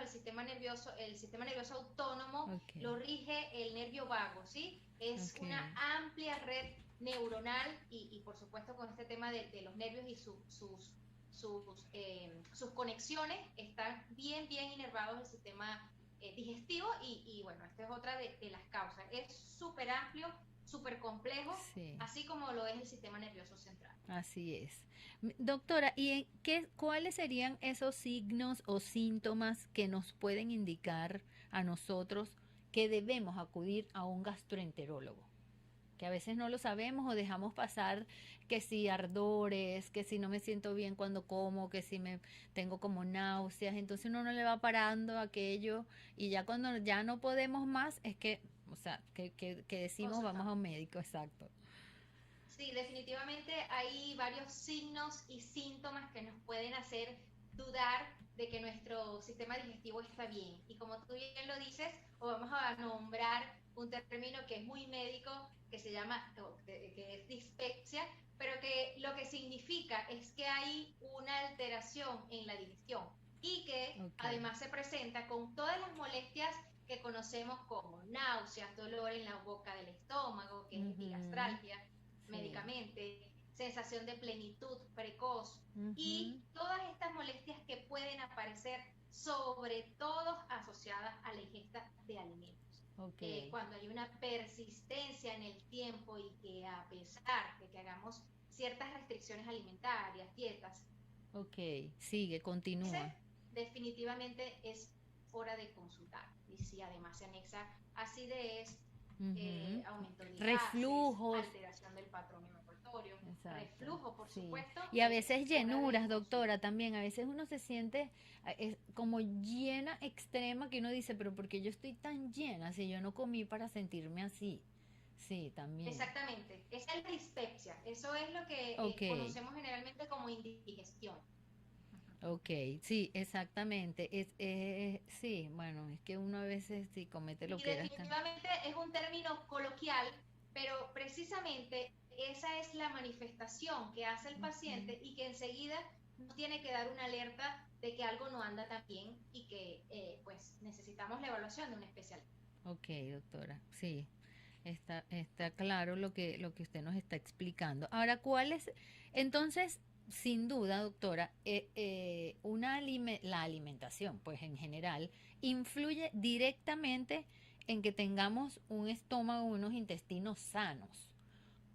inervados del el sistema nervioso autónomo Ok, lo rige el nervio vago, ¿sí? Es ok. una amplia red neuronal y por supuesto con este tema de los nervios y sus conexiones están bien, bien inervados el sistema digestivo y bueno, esta es otra de las causas. Es súper amplio, súper complejo, Sí. así como lo es el sistema nervioso central. Así es. Doctora, ¿y cuáles serían esos signos o síntomas que nos pueden indicar a nosotros que debemos acudir a un gastroenterólogo? Que a veces no lo sabemos o dejamos pasar que si ardores, que si no me siento bien cuando como, que si me tengo como náuseas, entonces uno no le va parando aquello y ya cuando ya no podemos más es que, o sea, que decimos vamos a Consultamos. un médico, exacto. Sí, definitivamente hay varios signos y síntomas que nos pueden hacer dudar de que nuestro sistema digestivo está bien. Y como tú bien lo dices, o vamos a nombrar un término que es muy médico, que se llama, que es dispepsia, pero que lo que significa es que hay una alteración en la digestión y que Ok. además se presenta con todas las molestias que conocemos como náuseas, dolor en la boca del estómago, que es Ujú. epigastralgia Sí. médicamente, sensación de plenitud precoz Ujú. y todas estas molestias que pueden aparecer, sobre todo asociadas a la ingesta de alimentos. Ok. Cuando hay una persistencia en el tiempo y que a pesar de que hagamos ciertas restricciones alimentarias, dietas, Ok. Sigue, continúa. definitivamente es hora de consultar. Y si además se anexa acidez, Ujú. aumento de gases, Reflujos. alteración del patrón evacuatorio, Exacto, reflujo, por sí. supuesto, Y a veces hora de llenuras, doctora, consulta. también. A veces uno se siente como llena extrema que uno dice, pero ¿por qué yo estoy tan llena si yo no comí para sentirme así? Sí, también. Exactamente, esa es la dispepsia, eso es lo que Ok, conocemos generalmente como indigestión. ok, sí, exactamente. Sí, bueno, es que uno a veces sí comete lo Y que era hasta. definitivamente es un término coloquial, pero precisamente esa es la manifestación que hace el paciente y que enseguida nos tiene que dar una alerta de que algo no anda tan bien y que pues necesitamos la evaluación de un especialista. Ok, doctora, sí, está claro lo que usted nos está explicando. Ahora, entonces, sin duda, doctora, la alimentación, pues en general, influye directamente en que tengamos un estómago, unos intestinos sanos.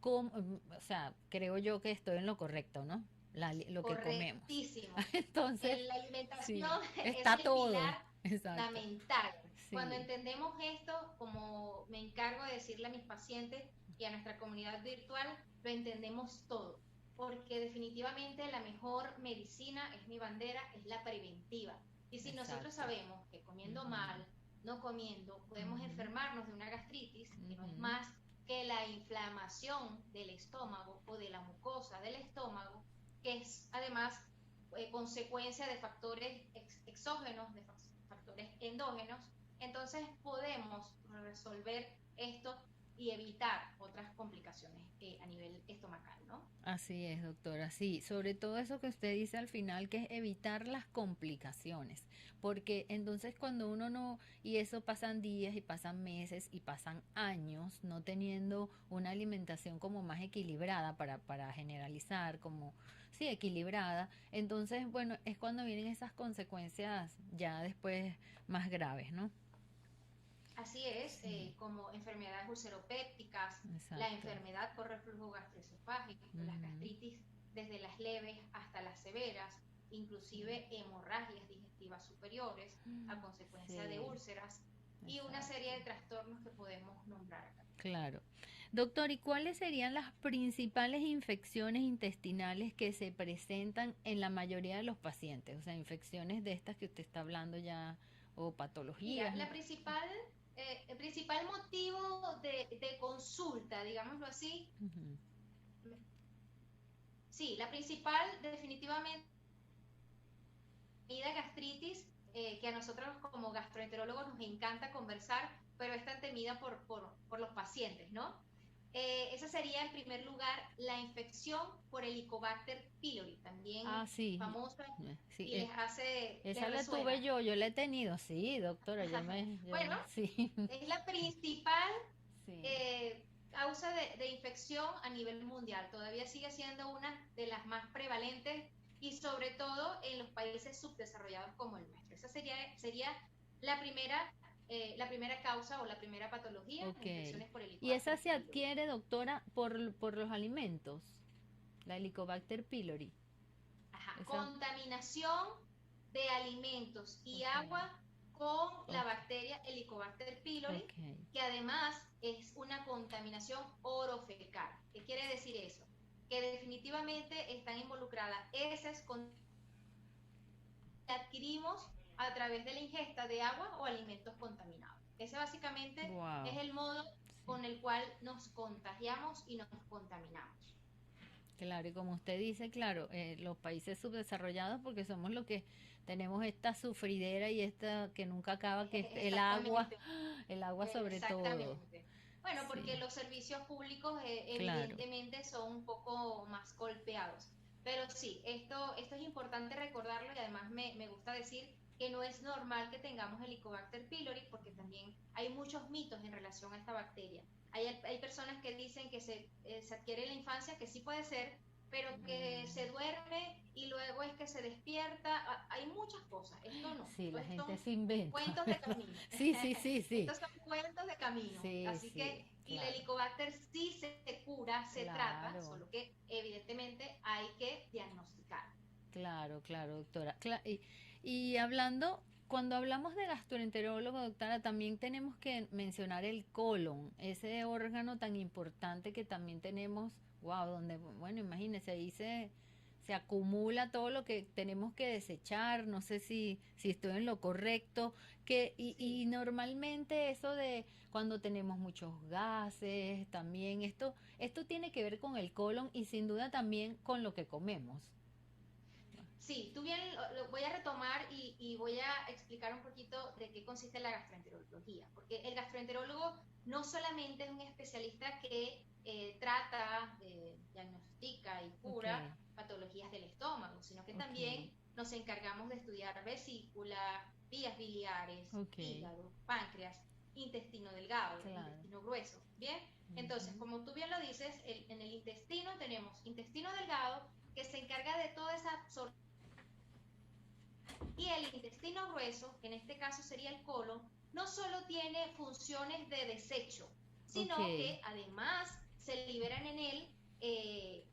O sea, creo yo que estoy en lo correcto, ¿no? Lo que comemos. Correctísimo. Entonces, La alimentación sí, es está el todo. pilar Exacto. fundamental. Cuando Sí. entendemos esto, como me encargo de decirle a mis pacientes y a nuestra comunidad virtual, lo entendemos todo. Porque definitivamente la mejor medicina, es mi bandera, es la preventiva. Y si nosotros Exacto. sabemos que comiendo Ujú, mal, no comiendo, podemos ujú, enfermarnos de una gastritis, que no es ujú. más que la inflamación del estómago o de la mucosa del estómago, que es además consecuencia de factores exógenos, de factores endógenos. Entonces podemos resolver esto y evitar otras complicaciones a nivel estomacal, ¿no? Así es, doctora. Sí, sobre todo eso que usted dice al final, que es evitar las complicaciones. Porque entonces cuando uno no, y eso pasan días y pasan meses y pasan años no teniendo una alimentación como más equilibrada para generalizar, como, sí, equilibrada, entonces, bueno, es cuando vienen esas consecuencias ya después más graves, ¿no? Así es, Sí, como enfermedades ulceropépticas, la exacto. enfermedad por reflujo gastroesofágico, las Ujú. gastritis desde las leves hasta las severas, Sí, inclusive hemorragias digestivas superiores a consecuencia de sí, úlceras y una serie exacto. de trastornos que podemos nombrar acá. Claro. Doctor, ¿y cuáles serían las principales infecciones intestinales que se presentan en la mayoría de los pacientes? O sea, infecciones de estas que usted está hablando ya, o Mira, patologías, ¿no? el principal motivo de consulta, digámoslo así, Ujú. sí, la principal definitivamente gastritis, que a nosotros como gastroenterólogos nos encanta conversar, pero es tan temida por los pacientes, ¿no? Esa sería en primer lugar la infección por Helicobacter pylori, también Ah, sí, famosa sí, y les esa la tuve resuena. yo la he tenido, sí, doctora, Bueno, sí, es la principal sí, eh, causa de infección a nivel mundial. Todavía sigue siendo una de las más prevalentes y sobre todo en los países subdesarrollados como el nuestro. Esa sería la primera causa o la primera patología, ok. las infecciones por Y esa Helicobacter se pylori. adquiere, doctora, por los alimentos, la Helicobacter pylori, Ajá. esa, Contaminación de alimentos y ok, agua con la ok, bacteria Helicobacter pylori, ok, que además es una contaminación orofecal. ¿Qué quiere decir eso? Que definitivamente están involucradas heces que adquirimos a través de la ingesta de agua o alimentos contaminados. Ese básicamente es wow, el modo sí. con el cual nos contagiamos y nos contaminamos. Claro, y como usted dice, claro, los países subdesarrollados, porque somos los que tenemos esta sufridera y esta que nunca acaba, que es Exactamente. el agua sobre todo. Exactamente. Bueno, porque Sí, los servicios públicos claro. evidentemente son un poco más golpeados. Pero sí, esto es importante recordarlo y además me gusta decir que no es normal que tengamos Helicobacter pylori porque también hay muchos mitos en relación a esta bacteria. Hay personas que dicen que se adquiere en la infancia, que sí puede ser, pero que se Mm, duerme y luego es que se despierta. Hay muchas cosas. Esto no. sí, la Estos gente son se inventa. cuentos de camino. Sí, sí, sí, sí. Estos son cuentos de camino. Sí, Así que, sí, y el claro. helicobacter sí se cura, se trata, Claro, solo que evidentemente hay que diagnosticar. claro, claro, doctora. Y hablando, cuando hablamos de gastroenterólogo, doctora, también tenemos que mencionar el colon, ese órgano tan importante que también tenemos, wow, donde, bueno, imagínese, se acumula todo lo que tenemos que desechar, no sé si estoy en lo correcto, y Sí, normalmente eso de cuando tenemos muchos gases, también esto tiene que ver con el colon y sin duda también con lo que comemos. sí, tú bien lo voy a retomar y voy a explicar un poquito de qué consiste la gastroenterología, porque el gastroenterólogo no solamente es un especialista que trata, diagnostica y Ok, cura patologías del estómago, sino que ok, también nos encargamos de estudiar vesícula, vías biliares, ok, hígado, páncreas, intestino delgado, claro. intestino grueso. Bien, entonces, Ujú. como tú bien lo dices, en el intestino tenemos intestino delgado que se encarga de toda esa absorción y el intestino grueso, que en este caso sería el colon, no solo tiene funciones de desecho, Ok, sino que además se liberan en él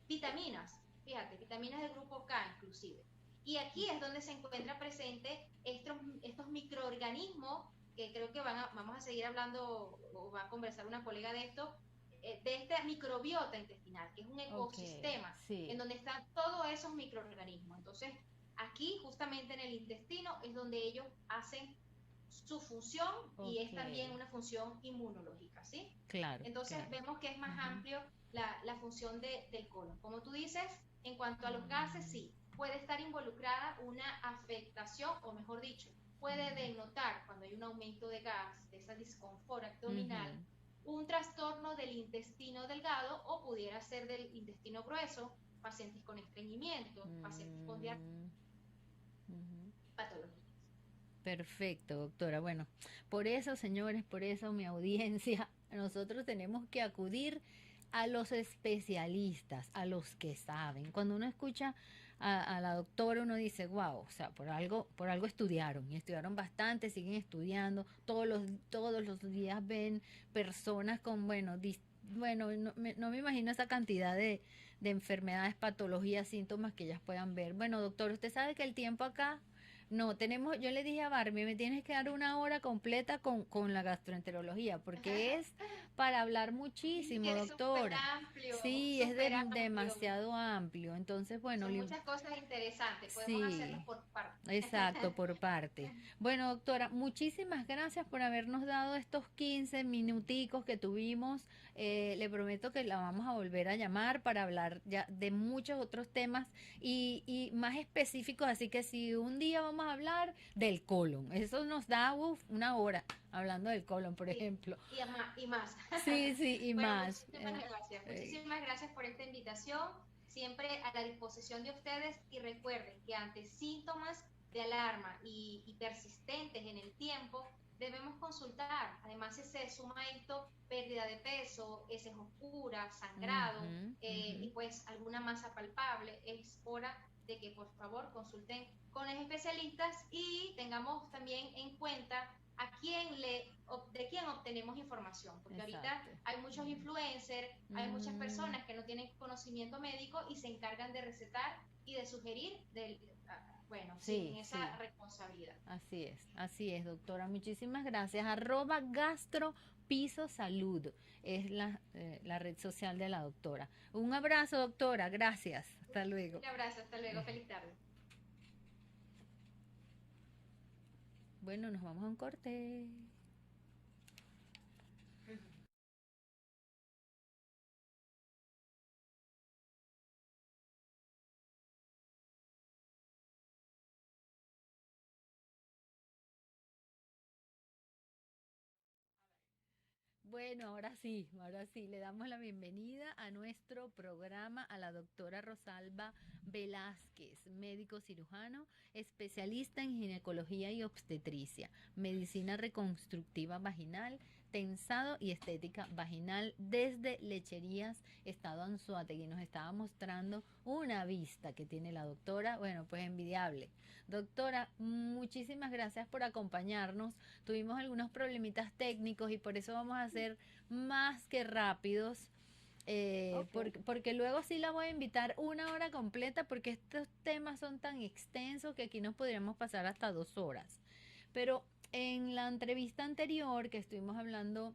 vitaminas, fíjate, vitaminas del grupo K inclusive. Y aquí es donde se encuentra presente estos microorganismos, que creo que vamos a seguir hablando o va a conversar una colega de esto, de esta microbiota intestinal, que es un ok, ecosistema en sí, donde están todos esos microorganismos. Entonces, aquí, justamente en el intestino, es donde ellos hacen su función y ok, es también una función inmunológica, ¿sí? claro, Entonces claro. vemos que es más Ujú. amplio la función del colon. Como tú dices, en cuanto a los gases, Mm, sí, puede estar involucrada una afectación, o mejor dicho, puede denotar cuando hay un aumento de gas, de esa disconfort abdominal, ujú, un trastorno del intestino delgado o pudiera ser del intestino grueso, pacientes con estreñimiento, pacientes con mm, ujú. patologías. Perfecto, doctora. Bueno, por eso, señores, por eso mi audiencia, nosotros tenemos que acudir a los especialistas, a los que saben. Cuando uno escucha a la doctora, uno dice, wow, o sea, por algo estudiaron, y estudiaron bastante, siguen estudiando, todos los días ven personas con, bueno, bueno, no me imagino esa cantidad de enfermedades, patologías, síntomas que ellas puedan ver. Bueno, doctor, usted sabe que el tiempo acá no, yo le dije a Barbie, me tienes que dar una hora completa con la gastroenterología, porque es para hablar Y muchísimo, que es doctora. Sí, es súper amplio. demasiado amplio. Entonces, bueno, Son muchas cosas interesantes. Podemos hacerlos sí, por parte. exacto, por parte. Bueno, doctora, muchísimas gracias por habernos dado estos 15 minuticos que tuvimos Le prometo que la vamos a volver a llamar para hablar ya de muchos otros temas y más específicos. Así que si un día vamos a hablar del colon, eso nos da una hora hablando del colon, por Sí, ejemplo. y más. Sí, sí, y Bueno, más. Eh, muchísimas gracias por esta invitación, siempre a la disposición de ustedes y recuerden que ante síntomas de alarma y persistentes en el tiempo, debemos consultar. Además, si se suma esto, pérdida de peso, heces oscuras, sangrado ujú, y ujú. pues alguna masa palpable, es hora de que por favor consulten con los especialistas y tengamos también en cuenta de quién obtenemos información, porque ahorita Exacto. hay muchos influencers, hay muchas Mm, personas que no tienen conocimiento médico y se encargan de recetar y de sugerir, bueno, sin sí, esa sí. responsabilidad. Así es, doctora. Muchísimas gracias. Arroba Gastro Piso Salud es la red social de la doctora. Un abrazo, doctora. Gracias. Hasta luego. Un abrazo, hasta luego, feliz tarde. Bueno, nos vamos a un corte. Bueno, ahora sí, le damos la bienvenida a nuestro programa a la doctora Rosalba Velázquez, médico cirujano, especialista en ginecología y obstetricia, medicina reconstructiva vaginal, tensado y estética vaginal desde Lecherías, Estado Anzoátegui. Nos estaba mostrando una vista que tiene la doctora, bueno, pues envidiable. Doctora, muchísimas gracias por acompañarnos. Tuvimos algunos problemitas técnicos y por eso vamos a ser más que rápidos. Ok. Porque luego sí la voy a invitar una hora completa porque estos temas son tan extensos que aquí nos podríamos pasar hasta 2 horas. Pero en la entrevista anterior que estuvimos hablando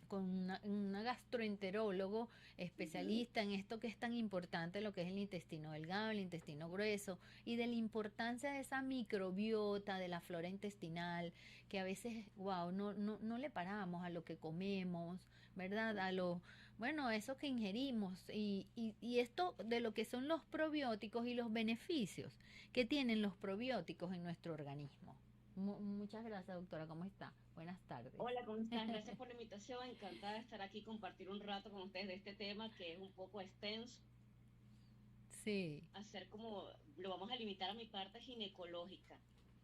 con una gastroenterólogo Ujú. especialista en esto que es tan importante, lo que es el intestino delgado, el intestino grueso, y de la importancia de esa microbiota, de la flora intestinal, que a veces, wow, no le paramos a lo que comemos, ¿verdad? A lo, bueno, a eso que ingerimos, y esto de lo que son los probióticos y los beneficios que tienen los probióticos en nuestro organismo. Muchas gracias, doctora. ¿Cómo está? Buenas tardes. Hola, ¿cómo estás? Gracias por la invitación. Encantada de estar aquí, compartir un rato con ustedes de este tema que es un poco extenso. Sí, Hacer como, lo vamos a limitar a mi parte ginecológica.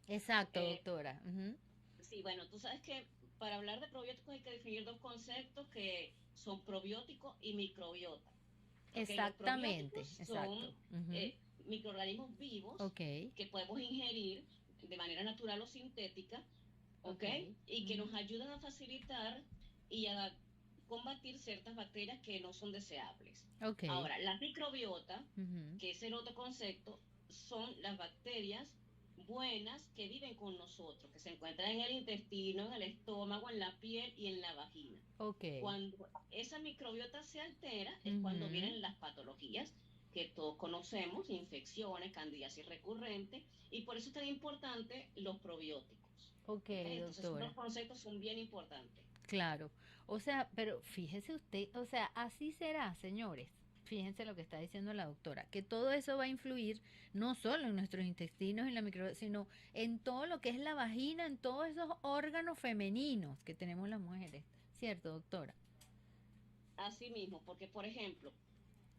exacto, Eh, doctora. Ujú. sí, bueno, tú sabes que para hablar de probióticos hay que definir dos conceptos que son probiótico y microbiota. Ok, los probióticos Exactamente, exacto. son Ujú. microorganismos vivos Ok, que podemos ingerir de manera natural o sintética, ¿ok? ok. Y que nos Ujú. ayudan a facilitar y a combatir ciertas bacterias que no son deseables. Ok. Ahora, la microbiota, Ujú. que es el otro concepto, son las bacterias buenas que viven con nosotros, que se encuentran en el intestino, en el estómago, en la piel y en la vagina. Ok. Cuando esa microbiota se altera es cuando Ujú. vienen las patologías que todos conocemos, infecciones, candidiasis recurrente, y por eso es tan importante los probióticos. Ok, ¿Ok? Entonces, esos dos doctora. conceptos son bien importantes. Claro. O sea, pero fíjese usted, o sea, así será, señores. Fíjense lo que está diciendo la doctora, que todo eso va a influir no solo en nuestros intestinos y la microbiota, sino en todo lo que es la vagina, en todos esos órganos femeninos que tenemos las mujeres. ¿Cierto, doctora? Así mismo, porque, por ejemplo,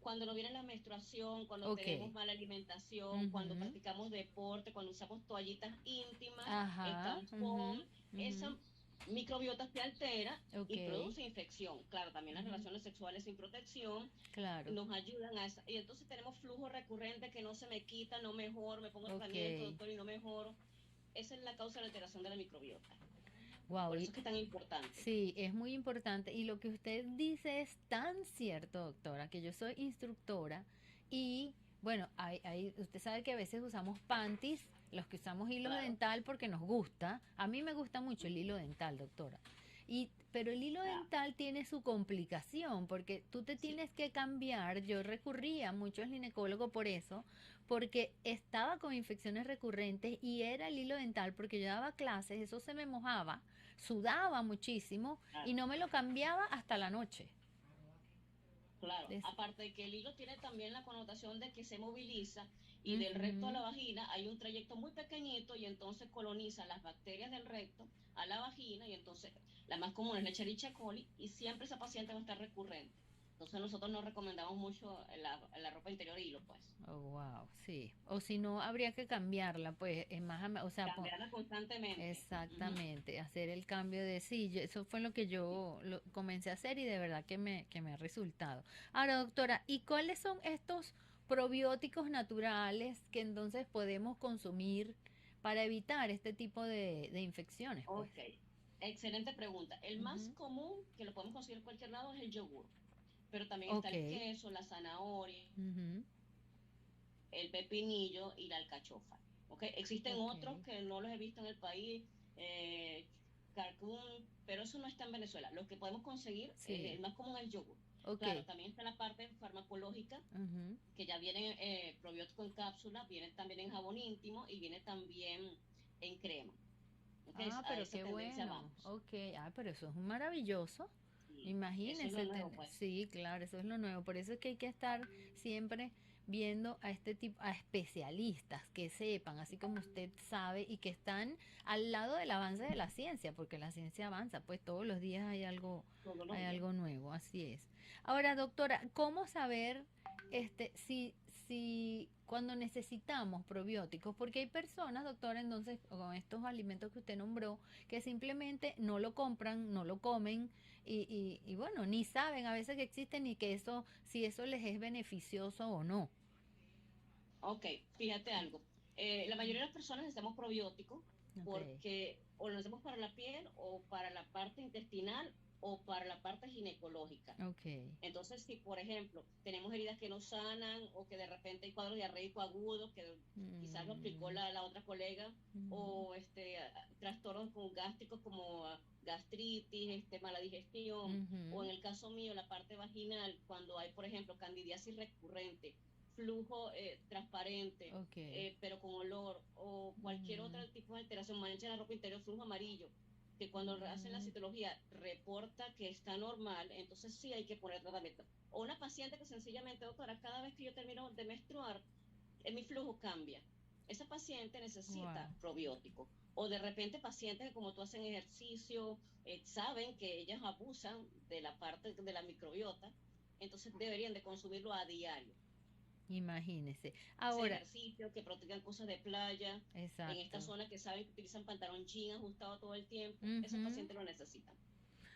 cuando nos viene la menstruación, cuando Ok. tenemos mala alimentación, cuando Ujú. practicamos deporte, cuando usamos toallitas íntimas, el Ajá. tampón, Ujú, esa ujú. microbiota se altera Ok, y produce infección. Claro, también las ujú, relaciones sexuales sin protección claro, nos ayudan a esa. Y entonces tenemos flujo recurrente que no se me quita, no mejoro, me pongo ok. tratamiento, doctor, y no mejoro. Esa es la causa de la alteración de la microbiota. Wow, Por eso es que es tan importante. sí, es muy importante. Y lo que usted dice es tan cierto, doctora, que yo soy instructora y, bueno, usted sabe que a veces usamos panties, los que usamos hilo Claro. dental porque nos gusta. A mí me gusta mucho el hilo dental, doctora. Pero el hilo Ah, dental tiene su complicación porque tú te sí. tienes que cambiar. Yo recurría mucho al ginecólogo por eso, porque estaba con infecciones recurrentes y era el hilo dental porque yo daba clases, eso se me mojaba, sudaba muchísimo y Claro. no me lo cambiaba hasta la noche. Claro, Es- aparte de que el hilo tiene también la connotación de que se moviliza y del recto a la Ujú. vagina hay un trayecto muy pequeñito y entonces coloniza las bacterias del recto a la vagina y entonces la más común es la Escherichia coli y siempre esa paciente va a estar recurrente. Entonces nosotros no recomendamos mucho la ropa interior hilo, pues. Oh, wow, sí. O si no, habría que cambiarla, pues, es más, o sea, Cambiarla constantemente. Ujú. exactamente, hacer el cambio de sí, eso fue lo que Sí. yo comencé a hacer y de verdad que me ha resultado. Ahora, doctora, ¿y cuáles son estos probióticos naturales que entonces podemos consumir para evitar este tipo de infecciones, pues? Ok, excelente pregunta. El más Ujú. común, que lo podemos conseguir en cualquier lado, es el yogur, pero también está Ok. el queso, la zanahoria, Ujú. el pepinillo y la alcachofa. ¿Okay? Existen Ok. otros que no los he visto en el país, carcún, pero eso no está en Venezuela. Lo que podemos conseguir, Sí. el más común es el yogur. Ok. Claro, también está la parte farmacológica, Ujú. que ya viene probiótico en cápsula, viene también en jabón íntimo y viene también en crema. ¿Okay? Ah, A pero esa qué tendencia bueno. vamos. Ok. Ah, pero eso es maravilloso. Sí, eso es lo Imagínense, nuevo, pues. sí, claro, eso es lo nuevo. Por eso es que hay que estar siempre viendo a este tipo, a especialistas que sepan, así como usted sabe, y que están al lado del avance de la ciencia, porque la ciencia avanza, pues todos los días Todos los hay días. algo nuevo, así es. Ahora, doctora, ¿cómo saber si cuando necesitamos probióticos? Porque hay personas, doctora, entonces, con estos alimentos que usted nombró, que simplemente no lo compran, no lo comen y bueno, ni saben a veces que existen ni que eso, si eso les es beneficioso o no. Ok, fíjate algo. La mayoría de las personas necesitamos probióticos Ok, porque o lo necesitamos para la piel o para la parte intestinal o para la parte ginecológica. ok. Entonces, si por ejemplo tenemos heridas que no sanan o que de repente hay cuadros diarreicos agudos que quizás lo explicó Mm, la otra colega mm, o trastornos con gástricos como gastritis, mala digestión o ujú, en el caso mío la parte vaginal cuando hay por ejemplo candidiasis recurrente, flujo transparente ok. pero con olor o cualquier otro Mm, tipo de alteración, mancha en la ropa interior, flujo amarillo que cuando hacen la mm, citología reporta que está normal, entonces sí hay que poner tratamiento. O una paciente que sencillamente, doctora, cada vez que yo termino de menstruar, mi flujo cambia. Esa paciente necesita wow. probiótico. O de repente pacientes que como tú hacen ejercicio, saben que ellas abusan de la parte de la microbiota, entonces deberían de consumirlo a diario. Imagínese. Hacer Ahora, ejercicio, que practican cosas de playa, en esta exacto. zona que saben que utilizan pantalón jean ajustado todo el tiempo, esos Ujú. pacientes lo necesitan.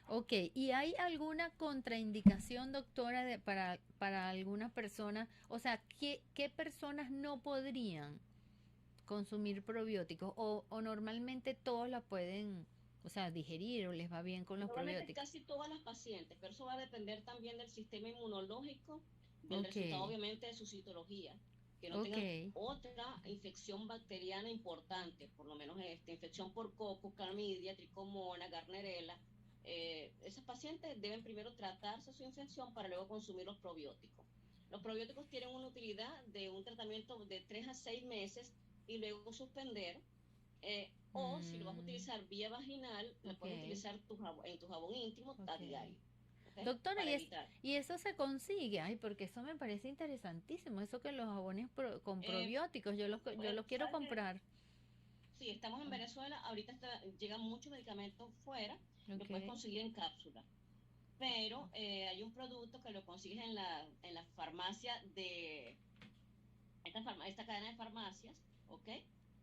Ok, ¿y hay alguna contraindicación, doctora, para alguna persona? O sea, ¿qué personas no podrían consumir probióticos o normalmente todos la pueden, o sea, digerir o les va bien con los Normalmente probióticos? casi todas las pacientes, pero eso va a depender también del sistema inmunológico, del Ok, resultado obviamente de su citología, que no ok, tengan otra infección bacteriana importante, por lo menos esta infección por coco, clamidia, tricomona, garnerela. Esas pacientes deben primero tratarse su infección para luego consumir los probióticos. Los probióticos tienen una utilidad de un tratamiento de 3 a 6 meses y luego suspender o si lo vas a mm, utilizar vía vaginal, lo puedes ok, utilizar en tu jabón íntimo a ok. diario, ¿ok? Doctora, Para evitar. y eso se consigue, ay, porque eso me parece interesantísimo, eso que los jabones con probióticos, yo Pues, los quiero ¿sabes qué? comprar. Sí, estamos en Venezuela, ahorita llegan muchos medicamentos fuera, lo Ok, puedes conseguir en cápsula, pero hay un producto que lo consigues en la farmacia de esta cadena de farmacias, ¿ok?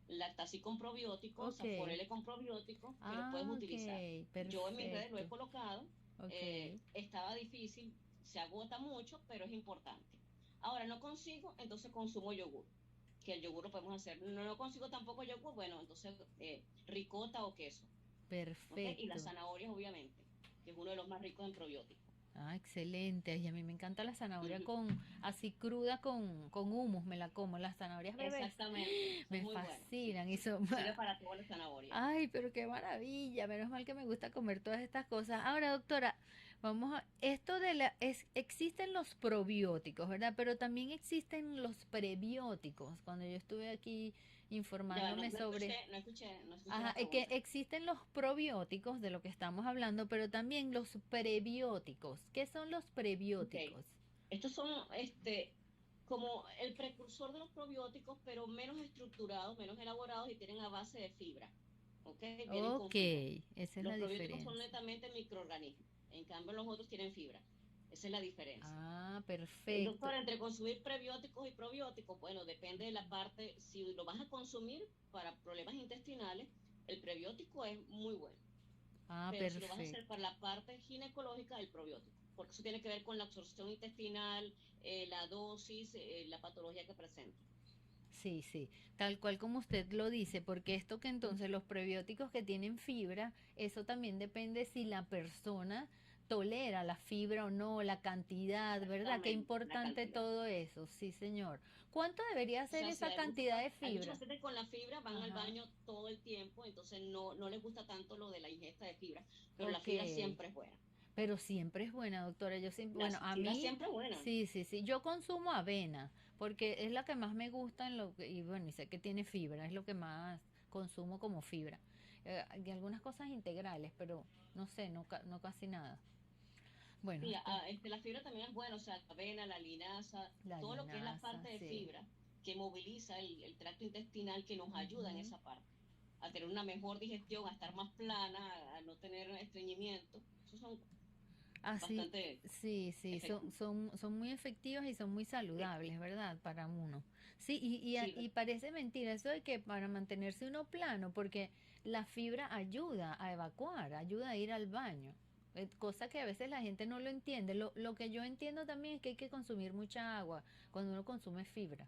Lactacid con probióticos, ok. Saforele con probióticos, que lo puedes Ah, utilizar. ok, Yo en mis redes lo he perfecto. colocado, Ok, estaba difícil, se agota mucho, pero es importante. Ahora no consigo, entonces consumo yogur, que el yogur lo podemos hacer. No consigo tampoco yogur, bueno, entonces ricota o queso, ¿ok? Y las perfecto. zanahorias, obviamente, que es uno de los más ricos en probióticos. Ah, excelente. Y a mí me encanta la zanahoria Ujú. así cruda con humus, me la como. Las zanahorias bebés Exactamente, eso es me muy bueno, sí. fascinan y son... Sirve para toda la zanahoria. Ay, pero qué maravilla. Menos mal que me gusta comer todas estas cosas. Ahora, doctora, esto existen los probióticos, ¿verdad? Pero también existen los prebióticos. Cuando yo estuve aquí Ya, informándome sobre... no escuché Ajá, la que pregunta. existen los probióticos de lo que estamos hablando, pero también los prebióticos. ¿Qué son los Ok, prebióticos? Estos son como el precursor de los probióticos, pero menos estructurados, menos elaborados y tienen a base de fibra. ¿Ok? Vienen con Ok, fibra. esa es Los la probióticos son diferencia. netamente microorganismos. En cambio, los otros tienen fibra. Esa es la diferencia. Ah, perfecto. Doctor, entre consumir prebióticos y probióticos, bueno, depende de la parte. Si lo vas a consumir para problemas intestinales, el prebiótico es muy bueno. Ah, Pero si lo vas a hacer perfecto. para la parte ginecológica, el probiótico. Porque eso tiene que ver con la absorción intestinal, la dosis, la patología que presenta. Sí, sí, tal cual como usted lo dice, porque esto que entonces los prebióticos que tienen fibra, eso también depende si la persona tolera la fibra o no, la cantidad, ¿verdad? Qué Exactamente, la importante cantidad. todo eso, sí, señor. ¿Cuánto debería O ser sea, si esa cantidad de hay muchos fibra? pacientes con la fibra van al Ajá, baño todo el tiempo, entonces no les gusta tanto lo de la ingesta de fibra, pero la ok. fibra siempre es buena. Pero siempre es buena, doctora. Yo siempre, La bueno, a fibra mí, siempre es buena. sí, sí, sí. Yo consumo avena porque es la que más me gusta y bueno, y sé que tiene fibra, es lo que más consumo como fibra. Y algunas cosas integrales, pero no sé, no casi nada. Bueno, Sí, la fibra también es buena, o sea, la avena, la linaza, la todo lo que es la linaza, parte de sí. fibra que moviliza el tracto intestinal que nos ayuda en Ujú. esa parte, a tener una mejor digestión, a estar más plana, a no tener estreñimiento. Esos son Así, bastante sí, sí, efectivos. son muy efectivos y son muy saludables, ¿verdad? Para uno. Sí, Sí, y parece mentira eso de que para mantenerse uno plano, porque la fibra ayuda a evacuar, ayuda a ir al baño, cosa que a veces la gente no lo entiende. Lo que yo entiendo también es que hay que consumir mucha agua cuando uno consume fibra,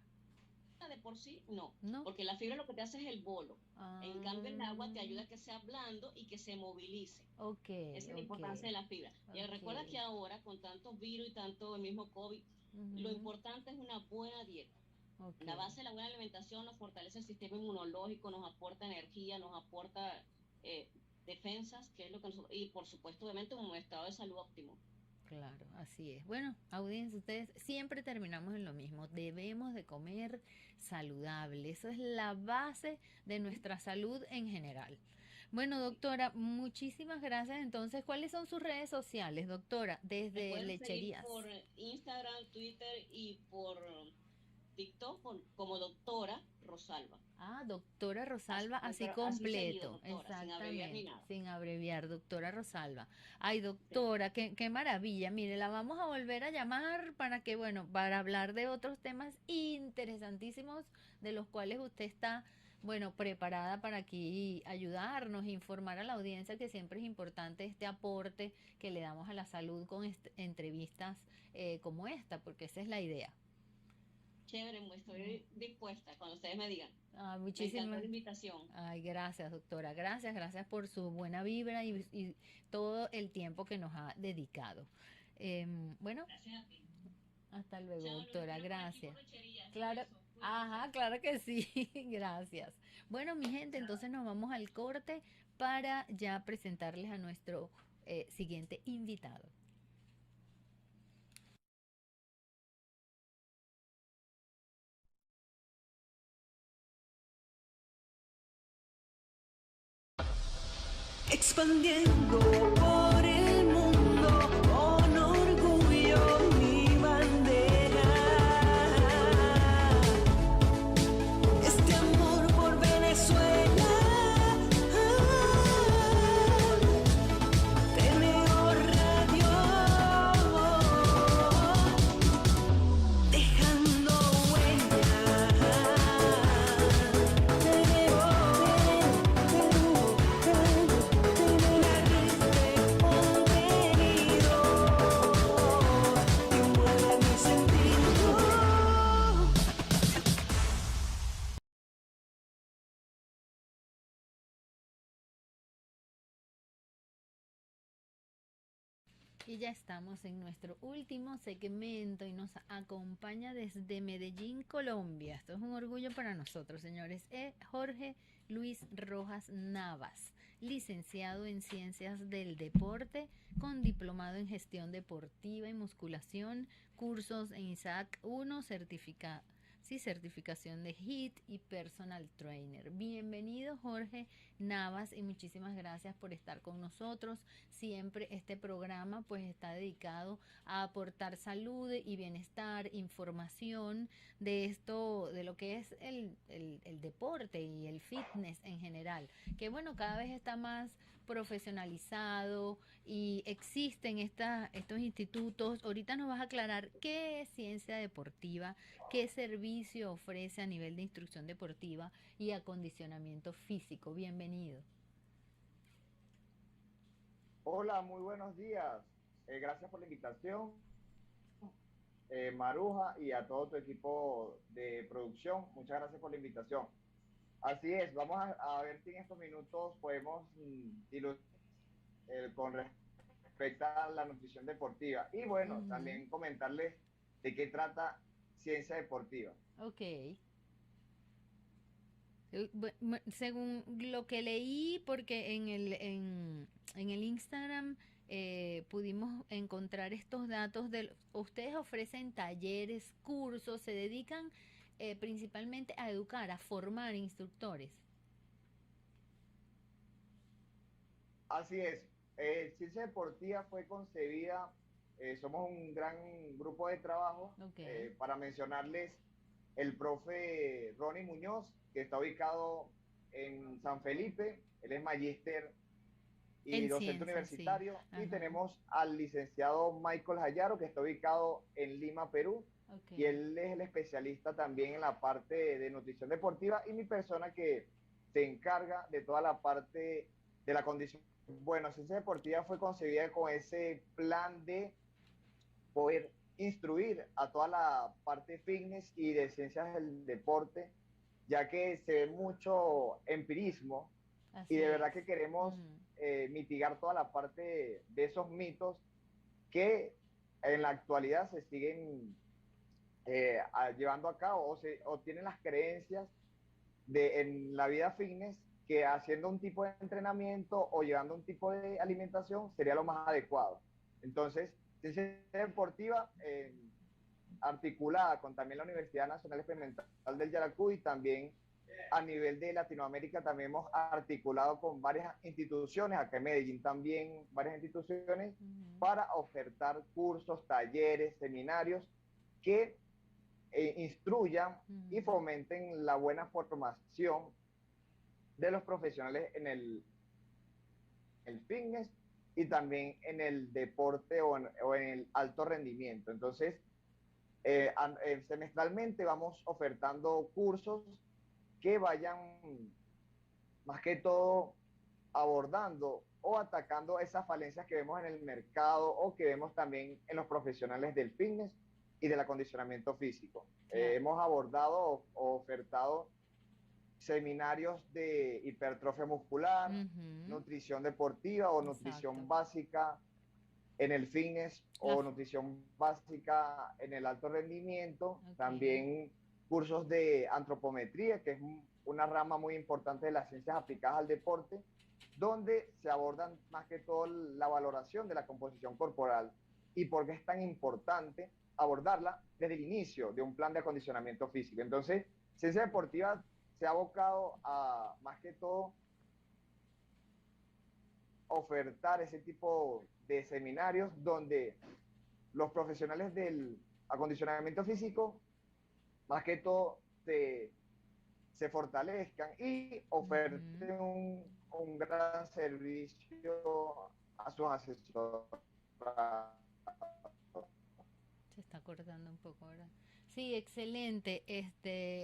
de por sí, no, ¿no? porque la fibra lo que te hace es el bolo. En cambio, el agua te Ah, ayuda a que sea blando y que se movilice. ok, Esa es la ok, importancia de la fibra. Y ok. recuerda que ahora, con tantos virus y tanto el mismo COVID, lo Ujú, importante es una buena dieta. ok. La base de la buena alimentación nos fortalece el sistema inmunológico, nos aporta energía, nos aporta eh, defensas, que es lo que nosotros, y por supuesto, obviamente, un estado de salud óptimo. Claro, así es. Bueno, audiencia, ustedes siempre terminamos en lo mismo. Debemos de comer saludable. Eso es la base de nuestra salud en general. Bueno, doctora, muchísimas gracias. Entonces, ¿cuáles son sus redes sociales, doctora? Me Desde pueden seguir lecherías. por Instagram, Twitter y por TikTok como doctora Rosalba. Ah, doctora Así, Rosalba, así pero así seguido, completo, doctora, sin abreviar ni exactamente, nada. sin abreviar, doctora Rosalba. Ay, Sí. doctora, qué maravilla. Mire, la vamos a volver a llamar para que, bueno, para hablar de otros temas interesantísimos de los cuales usted está, bueno, preparada para aquí ayudarnos, informar a la audiencia que siempre es importante este aporte que le damos a la salud con entrevistas como esta, porque esa es la idea. Chévere, estoy dispuesta cuando ustedes me digan. Ah, Me encantó muchísimas. la invitación. Ay, gracias, doctora. Gracias por su buena vibra y todo el tiempo que nos ha dedicado. Bueno, Gracias a ti. hasta luego, Chao, los doctora. espero por aquí por Gracias. lecherías. Un Claro, beso. Cuídense. ajá, claro que sí. Gracias. Bueno, mi gente, entonces nos vamos al corte para ya presentarles a nuestro siguiente invitado. Expandiendo por el mundo con orgullo mi bandera. Este amor por Venezuela, TNO Radio, dejando huella. Y ya estamos en nuestro último segmento y nos acompaña desde Medellín, Colombia. Esto es un orgullo para nosotros, señores. Jorge Luis Rojas Navas, licenciado en Ciencias del Deporte, con diplomado en Gestión Deportiva y Musculación, cursos en ISAC 1, sí, certificación de HIIT y personal trainer. Bienvenido Jorge Navas y muchísimas gracias por estar con nosotros. Siempre este programa pues está dedicado a aportar salud y bienestar, información de esto, de lo que es el deporte y el fitness en general, que bueno, cada vez está más profesionalizado y existen estos institutos. Ahorita nos vas a aclarar qué es ciencia deportiva, qué servicio ofrece a nivel de instrucción deportiva y acondicionamiento físico. Bienvenido. Hola, muy buenos días. Gracias por la invitación, Maruja, y a todo tu equipo de producción. Muchas gracias por la invitación. Así es, vamos a ver si en estos minutos podemos con respecto a la nutrición deportiva. Y bueno, Ujú. también comentarles de qué trata ciencia deportiva. Ok. Según lo que leí, porque en el Instagram pudimos encontrar estos datos ustedes ofrecen talleres, cursos, se dedican principalmente a educar, a formar instructores. Así es. Ciencia Deportiva fue concebida, somos un gran grupo de trabajo, Ok. para mencionarles el profe Ronnie Muñoz, que está ubicado en San Felipe, él es magíster y En docente ciencia, sí. universitario, y Ajá. tenemos al licenciado Michael Jayaro, que está ubicado en Lima, Perú, Ok. y él es el especialista también en la parte de nutrición deportiva y mi persona que se encarga de toda la parte de la condición. Bueno, Ciencia Deportiva fue concebida con ese plan de poder instruir a toda la parte fitness y de ciencias del deporte, ya que se ve mucho empirismo y Así de verdad es. que queremos Ujú. mitigar toda la parte de esos mitos que en la actualidad se siguen llevando a cabo o tienen las creencias en la vida fitness que haciendo un tipo de entrenamiento o llevando un tipo de alimentación sería lo más adecuado. Entonces, ciencia deportiva articulada con también la Universidad Nacional Experimental del Yaracuy y también a nivel de Latinoamérica también hemos articulado con varias instituciones, acá en Medellín también varias instituciones, Ujú. para ofertar cursos, talleres, seminarios que instruyan y Ujú. fomenten la buena formación de los profesionales en el fitness y también en el deporte o en el alto rendimiento. Entonces, semestralmente vamos ofertando cursos que vayan más que todo abordando o atacando esas falencias que vemos en el mercado o que vemos también en los profesionales del fitness y del acondicionamiento físico. Claro. Hemos abordado o ofertado seminarios de hipertrofia muscular, Ujú. nutrición deportiva o nutrición Exacto. básica en el fitness La, o nutrición básica en el alto rendimiento, ok. también cursos de antropometría, que es una rama muy importante de las ciencias aplicadas al deporte, donde se abordan más que todo la valoración de la composición corporal y por qué es tan importante abordarla desde el inicio de un plan de acondicionamiento físico. Entonces, ciencia deportiva se ha abocado a más que todo ofertar ese tipo de seminarios donde los profesionales del acondicionamiento físico, más que todo, se fortalezcan y Ujú. oferten un gran servicio a sus asesores. Se está cortando un poco ahora. Sí, excelente,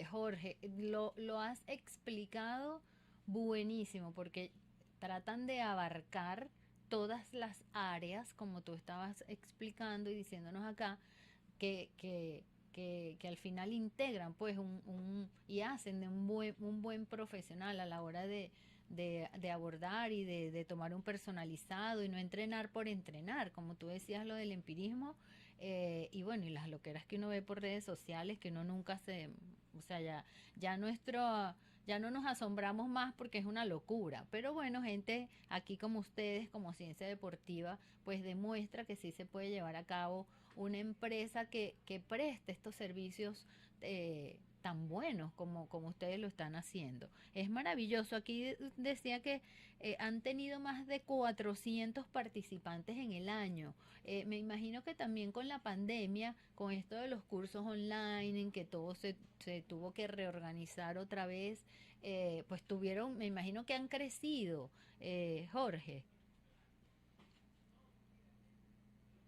Jorge, lo has explicado buenísimo porque tratan de abarcar todas las áreas como tú estabas explicando y diciéndonos acá que al final integran pues y hacen de un buen profesional a la hora de abordar y de tomar un personalizado y no entrenar por entrenar, como tú decías lo del empirismo, y bueno, y las loqueras que uno ve por redes sociales que uno nunca o sea, ya ya no nos asombramos más porque es una locura. Pero bueno, gente aquí como ustedes, como Ciencia Deportiva, pues demuestra que sí se puede llevar a cabo una empresa que preste estos servicios tan buenos como ustedes lo están haciendo. Es maravilloso. Aquí decía que han tenido más de 400 participantes en el año. Me imagino que también con la pandemia, con esto de los cursos online, en que todo se tuvo que reorganizar otra vez, pues tuvieron, me imagino que han crecido, Jorge.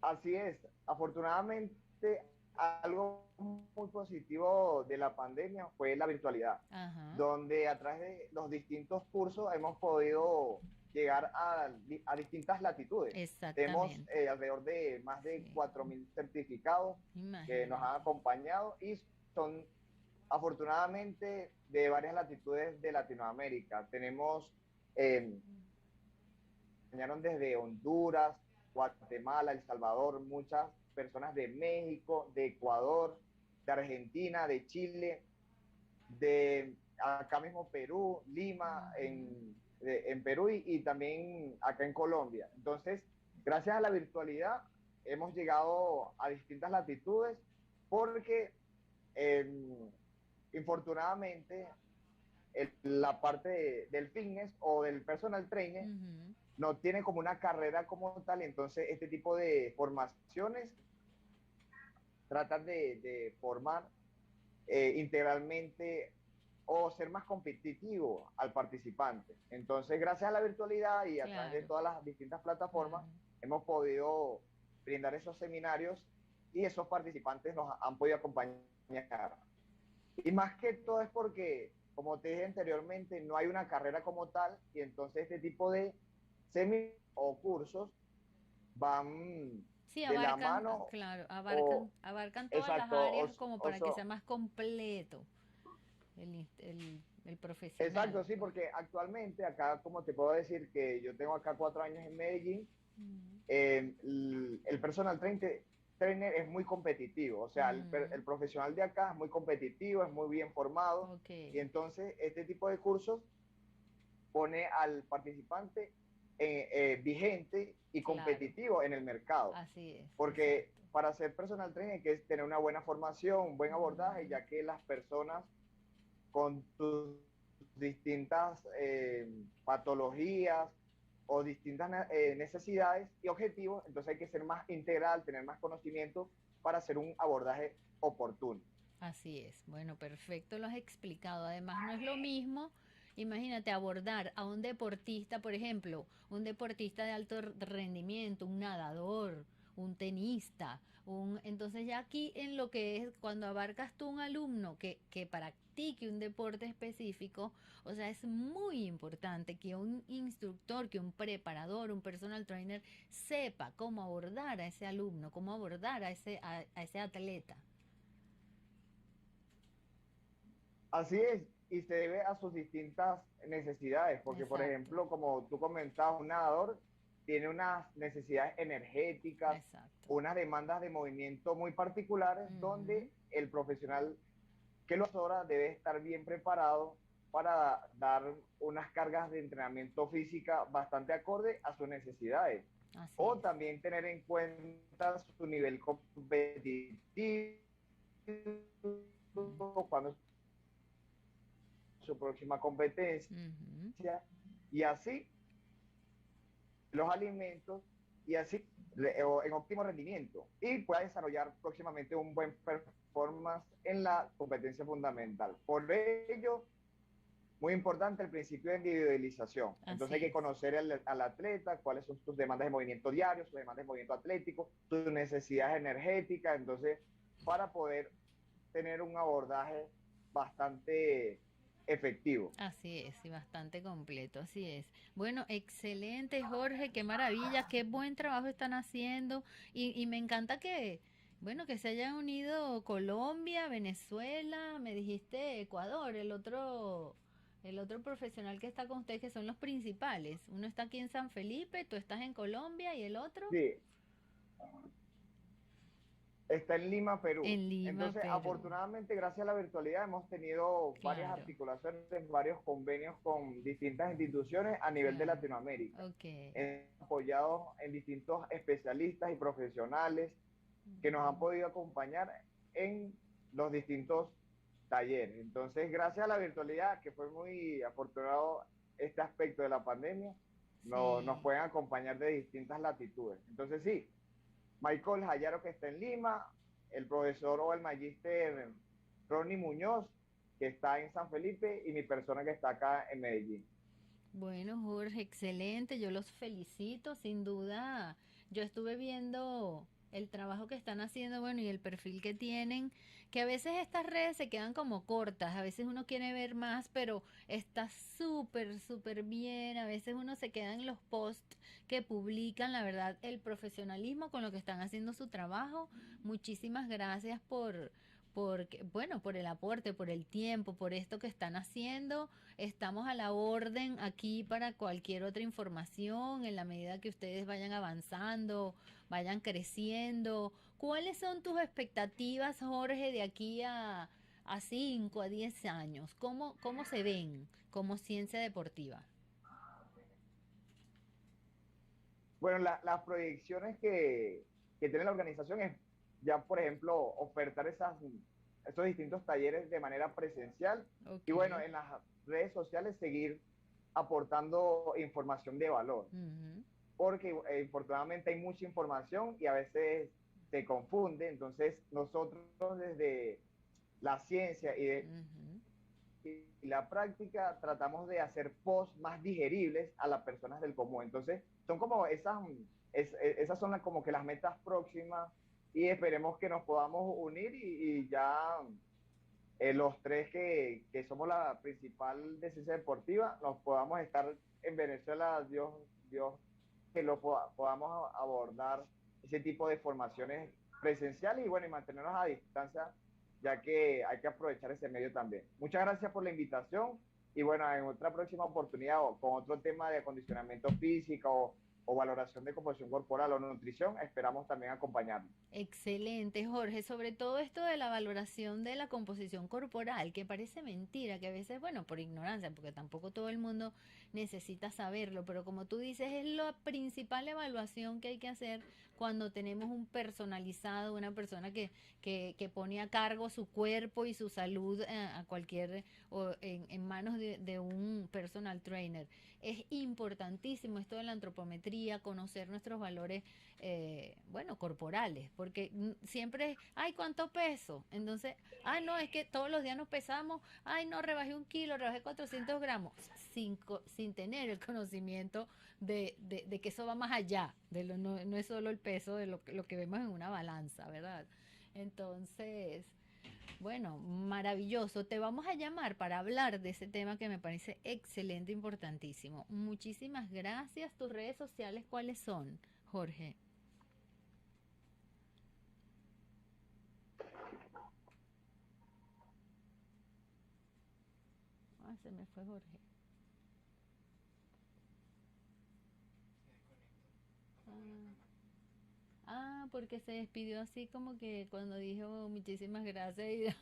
Así es, afortunadamente algo muy positivo de la pandemia fue la virtualidad, Ajá, donde a través de los distintos cursos hemos podido llegar a distintas latitudes. Tenemos exactamente. alrededor de más de Sí, 4.000 certificados que nos han imagínate. acompañado y son afortunadamente de varias latitudes de Latinoamérica. Tenemos eh, enseñaron desde Honduras, Guatemala, El Salvador, muchas personas de México, de Ecuador, de Argentina, de Chile, de acá mismo Perú, Lima, Ujú. en Perú y también acá en Colombia. Entonces, gracias a la virtualidad hemos llegado a distintas latitudes porque eh, infortunadamente la parte del fitness o del personal trainer Ujú. no tiene como una carrera como tal, entonces este tipo de formaciones tratan de formar integralmente o ser más competitivo al participante. Entonces, gracias a la virtualidad y a través de Claro, todas las distintas plataformas, claro. hemos podido brindar esos seminarios y esos participantes nos han podido acompañar. Y más que todo es porque, como te dije anteriormente, no hay una carrera como tal y entonces este tipo de seminarios o cursos van Sí, de la abarcan, mano claro, o, abarcan todas las exacto, áreas como para que sea más completo el profesional, exacto, sí, pues. porque actualmente acá, como te puedo decir que yo tengo acá 4 años en Medellín, Mm, el personal trainer es muy competitivo, o sea, mm, el profesional de acá es muy competitivo, es muy bien formado ok, y entonces este tipo de cursos pone al participante vigente y claro, competitivo en el mercado. así es, Porque exacto. para ser personal trainer hay que tener una buena formación, un buen abordaje, Mm, ya que las personas con sus distintas patologías o distintas necesidades y objetivos, entonces hay que ser más integral, tener más conocimiento para hacer un abordaje oportuno. así es. Bueno, perfecto, lo has explicado. Además, no es lo mismo, imagínate, abordar a un deportista, por ejemplo, un deportista de alto rendimiento, un nadador, un tenista, entonces ya aquí en lo que es cuando abarcas tú un alumno que practique un deporte específico, o sea, es muy importante que un instructor, que un preparador, un personal trainer sepa cómo abordar a ese alumno, cómo abordar a ese atleta. Así es, y se debe a sus distintas necesidades, porque por Exacto, ejemplo, como tú comentabas, un nadador tiene unas necesidades energéticas, exacto. unas demandas de movimiento muy particulares, Ujú. donde el profesional que lo asesora debe estar bien preparado para dar unas cargas de entrenamiento física bastante acorde a sus necesidades. Así O es. también tener en cuenta su nivel competitivo, Mm. cuando su próxima competencia Ujú. y así los alimentos y así en óptimo rendimiento y pueda desarrollar próximamente un buen performance en la competencia fundamental. Por ello, muy importante el principio de individualización. Entonces hay Así que es. conocer al atleta, cuáles son sus demandas de movimiento diario, sus demandas de movimiento atlético, sus necesidades energéticas, entonces para poder tener un abordaje bastante efectivo. Así es, y bastante completo, así es. Bueno, excelente, Jorge, qué maravilla, qué buen trabajo están haciendo. Y me encanta que, bueno, que se hayan unido Colombia, Venezuela, me dijiste Ecuador, el otro profesional que está con ustedes, que son los principales. Uno está aquí en San Felipe, tú estás en Colombia y el otro Sí, está en Lima, Perú. en Lima, Entonces, Perú. afortunadamente, gracias a la virtualidad, hemos tenido varias Claro, articulaciones, varios convenios con distintas instituciones a nivel de claro. Latinoamérica, Ok. apoyados en distintos especialistas y profesionales que nos han Ujú. podido acompañar en los distintos taller. Entonces, gracias a la virtualidad, que fue muy afortunado este aspecto de la pandemia, nos Sí. pueden acompañar de distintas latitudes. Entonces, sí, Michael Jayaro, que está en Lima, el profesor o el magíster Ronnie Muñoz, que está en San Felipe, y mi persona que está acá en Medellín. Bueno, Jorge, excelente, yo los felicito, sin duda. Yo estuve viendo el trabajo que están haciendo, bueno, y el perfil que tienen, que a veces estas redes se quedan como cortas, a veces uno quiere ver más, pero está súper, súper bien, a veces uno se queda en los posts que publican, la verdad, el profesionalismo con lo que están haciendo su trabajo. Muchísimas gracias bueno, por el aporte, por el tiempo, por esto que están haciendo. Estamos a la orden aquí para cualquier otra información en la medida que ustedes vayan avanzando, vayan creciendo. ¿Cuáles son tus expectativas, Jorge, de aquí a 5, a 10 años? ¿Cómo se ven como ciencia deportiva? Bueno, las proyecciones que tiene la organización es ya, por ejemplo, ofertar esos distintos talleres de manera presencial y Ok. bueno, en las redes sociales seguir aportando información de valor, Ujú, porque infortunadamente hay mucha información y a veces se confunde, entonces nosotros desde la ciencia ujú. y la práctica tratamos de hacer posts más digeribles a las personas del común. Entonces, son como esas son como que las metas próximas y esperemos que nos podamos unir y ya los tres que somos la principal de ciencia deportiva, nos podamos estar en Venezuela, Dios, que podamos abordar ese tipo de formaciones presenciales y bueno, y mantenernos a distancia, ya que hay que aprovechar ese medio también. Muchas gracias por la invitación y bueno, en otra próxima oportunidad o con otro tema de acondicionamiento físico o valoración de composición corporal o nutrición, esperamos también acompañarnos. Excelente, Jorge. Sobre todo esto de la valoración de la composición corporal, que parece mentira, que a veces, bueno, por ignorancia, porque tampoco todo el mundo necesita saberlo, pero como tú dices, es la principal evaluación que hay que hacer cuando tenemos un personalizado, una persona que pone a cargo su cuerpo y su salud a cualquier, o en manos de un personal trainer. Es importantísimo esto de la antropometría, conocer nuestros valores bueno, corporales, porque siempre, ay, ¿cuánto peso? Entonces, ay, no, es que todos los días nos pesamos, ay, no, rebajé 1 kilo, rebajé 400 gramos, sin tener el conocimiento de que eso va más allá, no es solo el peso de lo que vemos en una balanza, ¿verdad? Entonces, bueno, maravilloso. Te vamos a llamar para hablar de ese tema que me parece excelente, importantísimo. Muchísimas gracias. ¿Tus redes sociales cuáles son, Jorge? Ah, se me fue Jorge. Ah, porque se despidió así como que cuando dijo muchísimas gracias.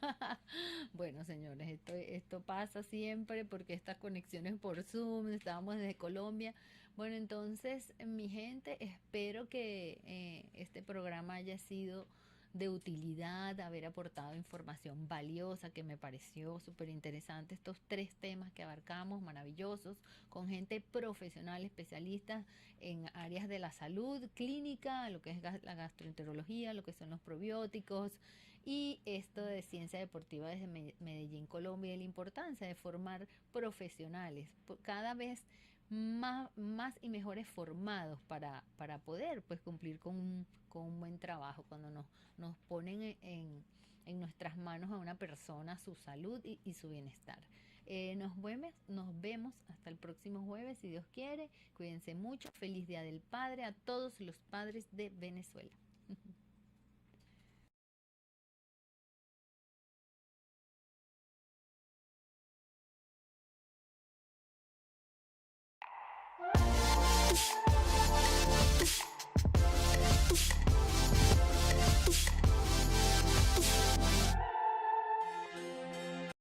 Bueno, señores, esto pasa siempre porque estas conexiones por Zoom, estábamos desde Colombia. Bueno, entonces, mi gente, espero que este programa haya sido de utilidad, haber aportado información valiosa que me pareció súper interesante. Estos 3 temas que abarcamos, maravillosos, con gente profesional, especialista en áreas de la salud clínica, lo que es la gastroenterología, lo que son los probióticos y esto de ciencia deportiva desde Medellín, Colombia, y la importancia de formar profesionales cada vez más y mejores formados para poder pues cumplir con un buen trabajo cuando nos ponen en nuestras manos a una persona, su salud y su bienestar. Nos vemos hasta el próximo jueves, si Dios quiere. Cuídense mucho. Feliz Día del Padre a todos los padres de Venezuela.